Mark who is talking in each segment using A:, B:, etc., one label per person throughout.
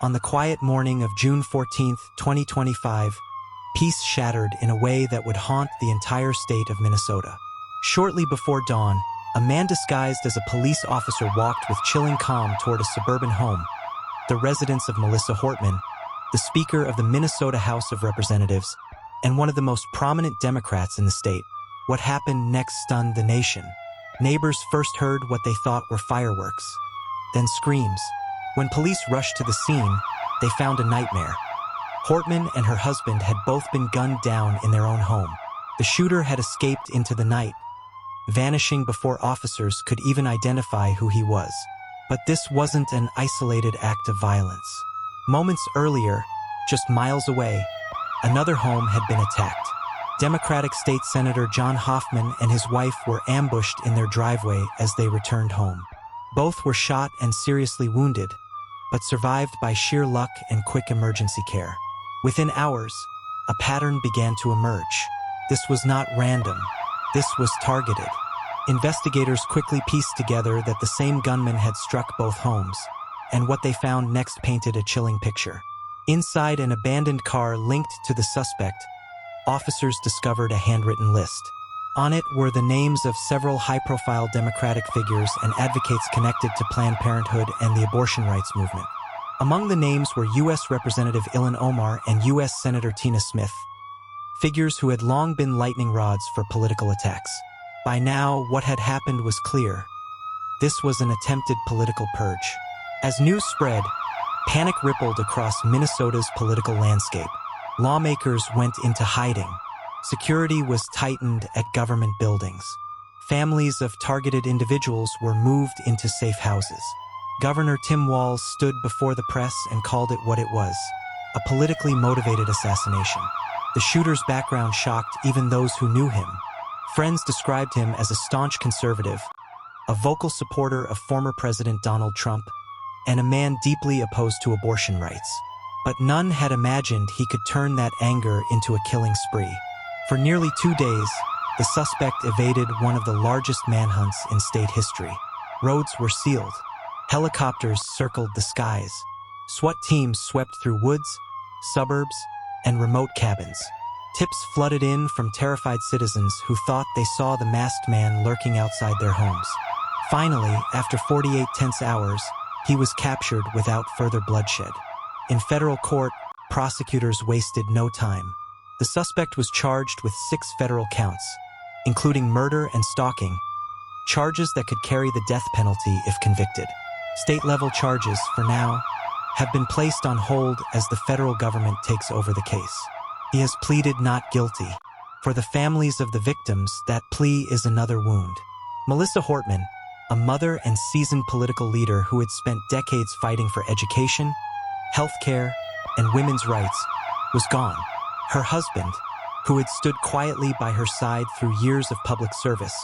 A: On the quiet morning of June 14, 2025, peace shattered in a way that would haunt the entire state of Minnesota. Shortly before dawn, a man disguised as a police officer walked with chilling calm toward a suburban home, the residence of Melissa Hortman, the Speaker of the Minnesota House of Representatives, and one of the most prominent Democrats in the state. What happened next stunned the nation. Neighbors first heard what they thought were fireworks, then screams. When police rushed to the scene, they found a nightmare. Hortman and her husband had both been gunned down in their own home. The shooter had escaped into the night, vanishing before officers could even identify who he was. But this wasn't an isolated act of violence. Moments earlier, just miles away, another home had been attacked. Democratic State Senator John Hoffman and his wife were ambushed in their driveway as they returned home. Both were shot and seriously wounded, but survived by sheer luck and quick emergency care. Within hours, a pattern began to emerge. This was not random. This was targeted. Investigators quickly pieced together that the same gunman had struck both homes, and what they found next painted a chilling picture. Inside an abandoned car linked to the suspect, officers discovered a handwritten list. On it were the names of several high-profile Democratic figures and advocates connected to Planned Parenthood and the abortion rights movement. Among the names were U.S. Representative Ilhan Omar and U.S. Senator Tina Smith, figures who had long been lightning rods for political attacks. By now, what had happened was clear. This was an attempted political purge. As news spread, panic rippled across Minnesota's political landscape. Lawmakers went into hiding. Security was tightened at government buildings. Families of targeted individuals were moved into safe houses. Governor Tim Walz stood before the press and called it what it was: a politically motivated assassination. The shooter's background shocked even those who knew him. Friends described him as a staunch conservative, a vocal supporter of former President Donald Trump, and a man deeply opposed to abortion rights. But none had imagined he could turn that anger into a killing spree. For nearly 2 days, the suspect evaded one of the largest manhunts in state history. Roads were sealed. Helicopters circled the skies. SWAT teams swept through woods, suburbs, and remote cabins. Tips flooded in from terrified citizens who thought they saw the masked man lurking outside their homes. Finally, after 48 tense hours, he was captured without further bloodshed. In federal court, prosecutors wasted no time. The suspect was charged with 6 federal counts, including murder and stalking, charges that could carry the death penalty if convicted. State-level charges, for now, have been placed on hold as the federal government takes over the case. He has pleaded not guilty. For the families of the victims, that plea is another wound. Melissa Hortman, a mother and seasoned political leader who had spent decades fighting for education, healthcare, and women's rights, was gone. Her husband, who had stood quietly by her side through years of public service,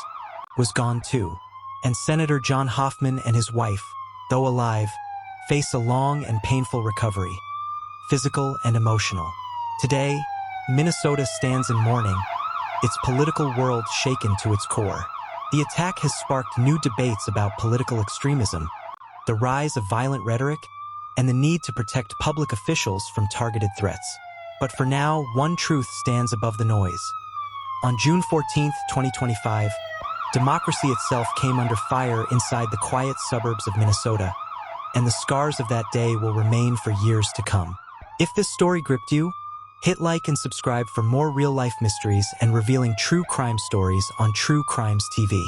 A: was gone too. And Senator John Hoffman and his wife, though alive, face a long and painful recovery, physical and emotional. Today, Minnesota stands in mourning, its political world shaken to its core. The attack has sparked new debates about political extremism, the rise of violent rhetoric, and the need to protect public officials from targeted threats. But for now, one truth stands above the noise. On June 14, 2025, democracy itself came under fire inside the quiet suburbs of Minnesota, and the scars of that day will remain for years to come. If this story gripped you, hit like and subscribe for more real-life mysteries and revealing true crime stories on True Crimes TV.